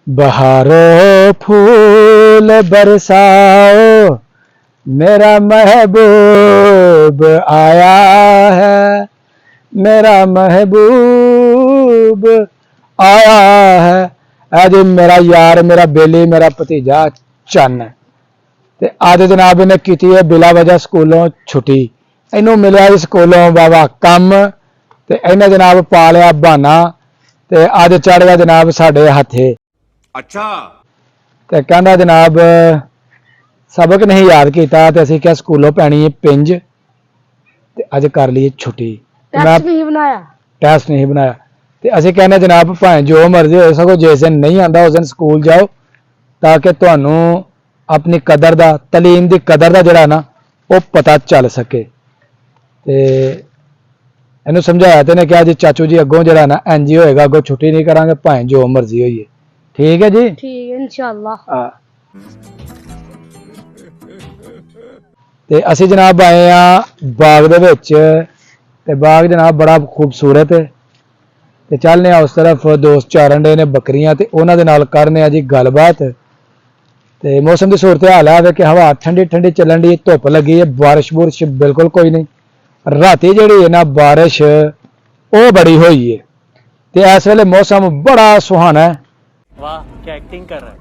बहारों फूल बरसाओ, मेरा महबूब आया है, मेरा महबूब आया है। ऐ जी मेरा यार, मेरा बेली, मेरा भतीजा चन्न। ते अज जनाब इन्हें की है बिला वजह स्कूलों छुट्टी। इनू मिलिया जी स्कूलों बाबा कम, ते इन्हें जनाब पा लिया बहाना, ते अज चढ़ गया जनाब साडे हथे। अच्छा ते कहंदा जनाब सबक नहीं याद किया, ते असीं क्या स्कूलों पैनी है पिंज, ते अज कर ली छुट्टी। टेस्ट नहीं बनाया, टेस्ट नहीं बनाया। ते असीं कहने जनाब भाएं जो मर्जी हो सको, जिस दिन नहीं आंदा उस दिन स्कूल जाओ, ताकि तुहानू अपनी कदर दा, तलीम दी कदर दा जिहड़ा ना वो पता चल सके। ते इहनू समझाया ते ने कहा जी चाचू जी अगों जिहड़ा ना इंज ही होएगा, अगों छुट्टी नहीं करांगे भाएं जो मर्जी होइए। ठीक है जी, ठीक है इंशाअल्लाह। ते असीं जनाब आए आ बाग दे विच, ते बाग जनाब बड़ा खूबसूरत है। ते चलने आ उस तरफ, दोस्त चारन डे ने बकरियां, ते उन्हां दे नाल करने आ जी गलबात। ते मौसम की सूरत हाल है कि हवा ठंडी ठंडी चलन दी, धुप लगी है, बारिश बुरिश बिल्कुल कोई नहीं। राती जिहड़ी है ना बारिश वो बड़ी हुई है, ते इस वेले मौसम बड़ा सुहाना है। वाह क्या एक्टिंग कर रहा है,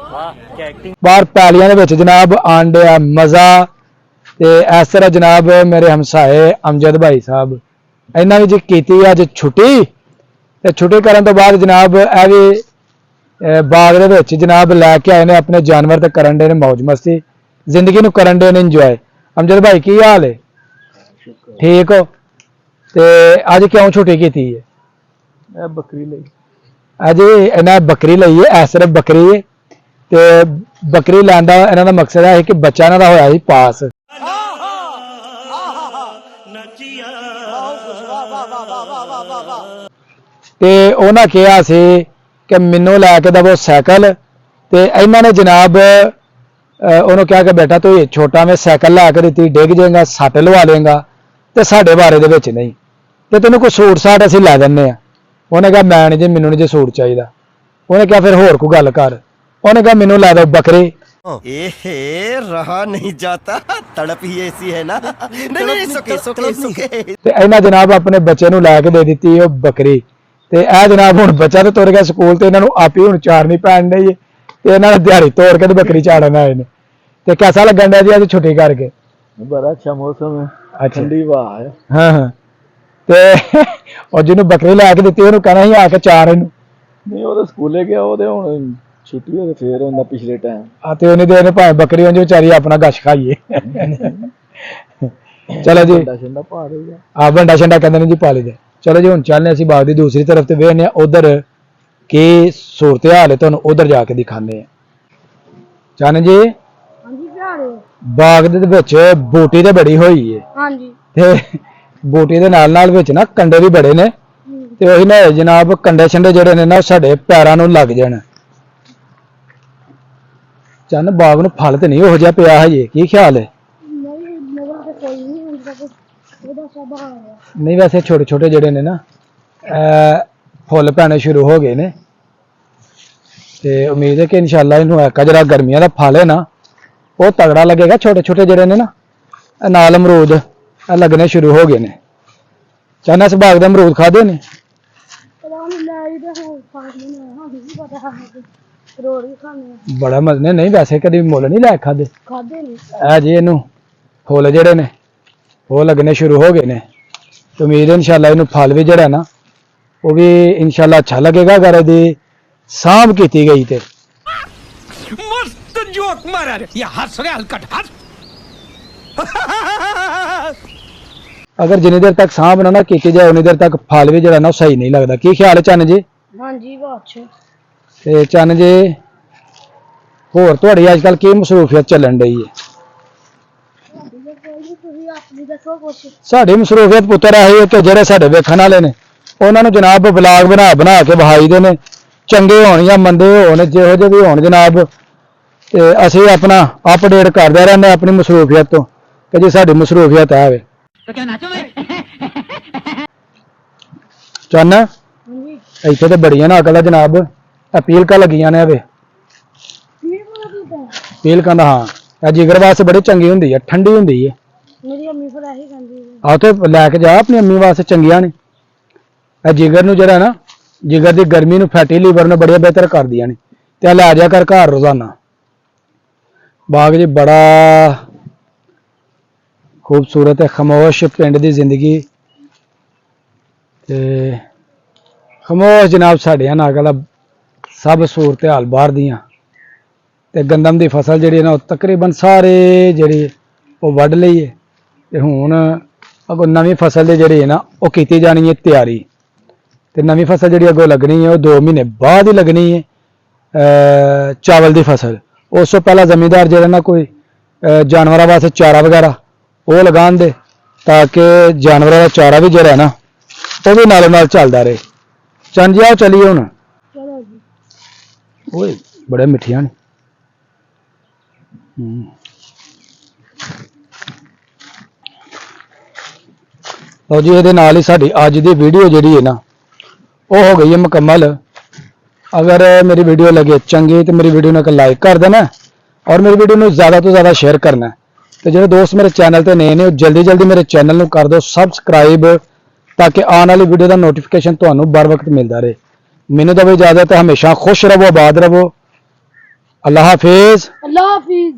वाह क्या एक्टिंग। बाहर पैलियां दे विच जनाब आन डिया मजा। ते इस तरह जनाब मेरे हमसाए अमजद भाई साहब इन्हां ने जी कीती अज छुट्टी, ते छुट्टी करन तो बाद जनाब ए भी बाग दे विच जनाब लैके आए ने अपने जानवर, ते करन डे ने मौज मस्ती, जिंदगी नू करन डे ने इंजॉय। अमजद भाई की हाल है, ठीक हो? ते अज क्यों छुट्टी कीती है? बकरी लई अज इन्हें बकरी लई है, सिर्फ बकरी है। ते बकरी लैन दा इन्हां दा मकसद है कि बच्चा इन्हां दा होया सी पास। ते उन्हां कहा सी कि मैनू लैके दवो साइकिल, ते इन्हां ने जनाब उन्होंने कहा कि बेटा तू छोटा में साइकिल लैके दी, डिग जाएगा, सट लवा लेगा, ते साडे बारे दे विच नहीं, ते तेनों कोई सूट साट असीं लै दिंदे आ। उन्हें कहा मैं नहीं जी, मैनू नहीं जी सूट चाहिए। उन्हें कहा फिर होर कोई गल कर। उन्हें कहा मैनू लै दो बकरी। एहे रहा नहीं जाता, तड़प ही ऐसी है ना। नहीं सुके सुके सुके। ते इन्हां जनाब अपने बच्चे नू लैके दे दी वो बकरी। ते ए जनाब हुण बच्चा तो तुर गया स्कूल, ते इन्हां नू आप ही हुण चारनी पैण डई है, ते इन्हां ने दिहाड़ी तोड़ के ते बकरी चाड़न आए ने। ते कैसा लगन डया जी अज छुट्टी करके? बड़ा अच्छा मौसम है, अच्छा ठंडी हवा है। हाँ हाँ। ते और जिन्हों बकरी लैके दी उन्होंने कहना ही आके चार इनू। नहीं वो तो स्कूले गया, वो तो हुण छुट्टी हो फिर होंदा पिछले टाइम। ते उन्हें देर भाएं बकरी उंज बेचारी अपना गश खाइए। चलो जी, शंडा पा देगा। आ बंडा शंडा कहते हैं जी पा लीदा। चलो जी हुण चलने असीं बाग दी दूसरी तरफ, ते वेखने उधर की सूरत हाल है, तुहानूं उधर जाके दिखाने हैं। चन्न जी हाँ जी प्यारे, बाग दे विच बूटी ते बड़ी होई है, हाँ जी ते बूटी दे नाल नाल विच ना कंडे भी बड़े ने, ते ओही ना जनाब कंडे छंडे जिहड़े ने ना साडे पैरां नूं लग जाण। चन्न बाग नूं फल ते नहीं ओहो जिहा पिया हजे, की ख्याल है? नहीं नजर तो कोई नहीं, उनका कुछ थोड़ा सा बहा है। नहीं वैसे छोटे छोटे जिहड़े ने ना फुल पैने शुरू हो गए ने, ते उम्मीद है कि इंशाअल्लाह इनू एका जरा गर्मियां दा फल है ना वो तगड़ा लगेगा। छोटे छोटे जिहड़े ने ना नाल अमरूद लगने शुरू हो गए ने। चन्न इस बाग दे अमरूद खादे ने? पता नहीं लाई दे हो खाने में, हाँ नहीं पता है रोड ही खाने बड़ा मजने नहीं, वैसे कभी मुल नहीं लै खादे। खाते नहीं। ऐ जी इनू फुल जिहड़े ने वो लगने शुरू हो गए ने, तो उम्मीद है इंशाअल्लाह इनू फल भी जिहड़ा ना वो भी इंशाअल्लाह अच्छा लगेगा अगर इहदी सांभ कीती गई ते। मस्त जोक मारा रे, ये हंस रे हलकट हंस। अगर जिन्नी देर तक सांभ ना की जाए उन्नी देर तक फल भी जिहड़ा ना सही नहीं लगता। की ख्याल है चन्न जी? हाँ जी बहुत अच्छा। ते चन्न जी होर तुहाड़ी अजकल की मसरूफियत चलन रही है? साडी मसरूफियत पुत्तर है कि जिहड़े साडे वेखण वाले ने उन्हां नूं जनाब ब्लॉग बना बना के बहाई दे ने, चंगे होण या मंदे होण जिहो जिहे भी होण जनाब, ते असीं अपना अपडेट करदे रहंदे अपनी मसरूफियत तो कि जी साडी मसरूफियत है। चन्न इत्थे तो बड़ियां नकल है जनाब, ਪੀਲਕਾਂ ਲੱਗੀਆਂ ਨੇ ਵੇ ਠੀਕ ਹੋ ਗਿਆ ਪੀਲਕਾਂ ਦਾ ਹਾਂ ਇਹ ਜਿਗਰ ਵਾਸਤੇ ਬੜੀ ਚੰਗੀ ਹੁੰਦੀ ਹੈ, ਠੰਡੀ ਹੁੰਦੀ ਹੈ। ਮੇਰੀ ਅੰਮੀ ਫਿਰ ਇਹੀ ਕਹਿੰਦੀ ਹੈ ਆ ਤੇ ਲੈ ਕੇ ਜਾ ਆਪਣੀ ਅੰਮੀ ਵਾਸਤੇ, ਚੰਗੀਆਂ ਨੇ ਇਹ ਜਿਗਰ ਨੂੰ ਜਿਹੜਾ ਨਾ ਜਿਗਰ ਦੀ ਗਰਮੀ ਨੂੰ ਫੈਟੀ ਲੀਵਰ ਨੂੰ ਬੜੀਆਂ ਬਿਹਤਰ ਕਰਦੀਆਂ ਨੇ ਤੇ ਆ ਲੈ ਜਾ ਕਰ ਘਰ ਰੋਜ਼ਾਨਾ। ਬਾਗ ਜੀ ਬੜਾ ਖੂਬਸੂਰਤ ਹੈ, ਖਾਮੋਸ਼ ਪਿੰਡ ਦੀ ਜ਼ਿੰਦਗੀ ਤੇ ਖਾਮੋਸ਼ ਜਨਾਬ ਸਾਡੇ ਨਾਲ ਸਭ ਸੂਰਤ ਹਾਲ ਬਾਹਰ ਦੀਆਂ ਤੇ ਗੰਦਮ ਦੀ ਫਸਲ ਜਿਹੜੀ ਹੈ ਨਾ ਉਹ ਤਕਰੀਬਨ ਸਾਰੇ ਜਿਹੜੀ ਉਹ ਵੱਢ ਲਈ ਹੈ ਤੇ ਹੁਣ ਅੱਗੋਂ ਨਵੀਂ ਫਸਲ ਦੀ ਜਿਹੜੀ ਹੈ ਨਾ ਉਹ ਕੀਤੀ ਜਾਣੀ ਹੈ ਤਿਆਰੀ ਤੇ ਨਵੀਂ ਫਸਲ ਜਿਹੜੀ ਅੱਗੋਂ ਲੱਗਣੀ ਹੈ ਉਹ 2 ਮਹੀਨੇ ਬਾਅਦ ਹੀ ਲੱਗਣੀ ਹੈ। ਚਾਵਲ ਦੀ ਫਸਲ ਉਸ ਤੋਂ ਪਹਿਲਾਂ ਜ਼ਮੀਂਦਾਰ ਜਿਹੜਾ ਨਾ ਕੋਈ ਜਾਨਵਰਾਂ ਵਾਸਤੇ ਚਾਰਾ ਵਗੈਰਾ ਉਹ ਲਗਾਉਣ ਦੇ ਤਾਂ ਕਿ ਜਾਨਵਰਾਂ ਦਾ ਚਾਰਾ ਵੀ ਜਿਹੜਾ ਨਾ ਉਹ ਵੀ ਨਾਲੋਂ ਨਾਲ ਚੱਲਦਾ ਰਹੇ। ਚੰਦ ਜੀ ਆਓ ਚੱਲੀਏ ਹੁਣ। ਚਲੋ ਜੀ ਓਏ ਬੜੇ ਮਿੱਠੀਆਂ ਨੇ। ਲਓ ਜੀ ਇਹਦੇ ਨਾਲ ਹੀ ਸਾਡੀ ਅੱਜ ਦੀ ਵੀਡੀਓ ਜਿਹੜੀ ਹੈ ਨਾ ਉਹ ਹੋ ਗਈ ਹੈ ਮੁਕੰਮਲ। ਅਗਰ ਮੇਰੀ ਵੀਡੀਓ ਲੱਗੇ ਚੰਗੀ ਤੇ ਮੇਰੀ ਵੀਡੀਓ ਨੂੰ ਇੱਕ ਲਾਈਕ ਕਰ ਦੇਣਾ ਔਰ ਮੇਰੀ ਵੀਡੀਓ ਨੂੰ ਜ਼ਿਆਦਾ ਤੋਂ ਜ਼ਿਆਦਾ ਸ਼ੇਅਰ ਕਰਨਾ ਤੇ ਜਿਹੜੇ ਦੋਸਤ ਮੇਰੇ ਚੈਨਲ ਤੇ ਨਏ ਨੇ ਉਹ ਜਲਦੀ ਮੇਰੇ ਚੈਨਲ ਨੂੰ ਕਰ ਦਿਓ ਸਬਸਕ੍ਰਾਈਬ ਤਾਂ ਕਿ ਆਉਣ ਵਾਲੀ ਵੀਡੀਓ ਦਾ ਨੋਟੀਫਿਕੇਸ਼ਨ ਤੁਹਾਨੂੰ बर वक्त ਮਿਲਦਾ ਰਹੇ। ਮੈਨੂੰ ਤਾਂ ਇਜਾਜ਼ਤ ਹੈ, ਹਮੇਸ਼ਾ ਖੁਸ਼ ਰਹੋ, ਆਬਾਦ ਰਹੋ। ਅੱਲਾਹ ਹਾਫਿਜ਼। ਅੱਲਾਹ ਹਾਫਿਜ਼।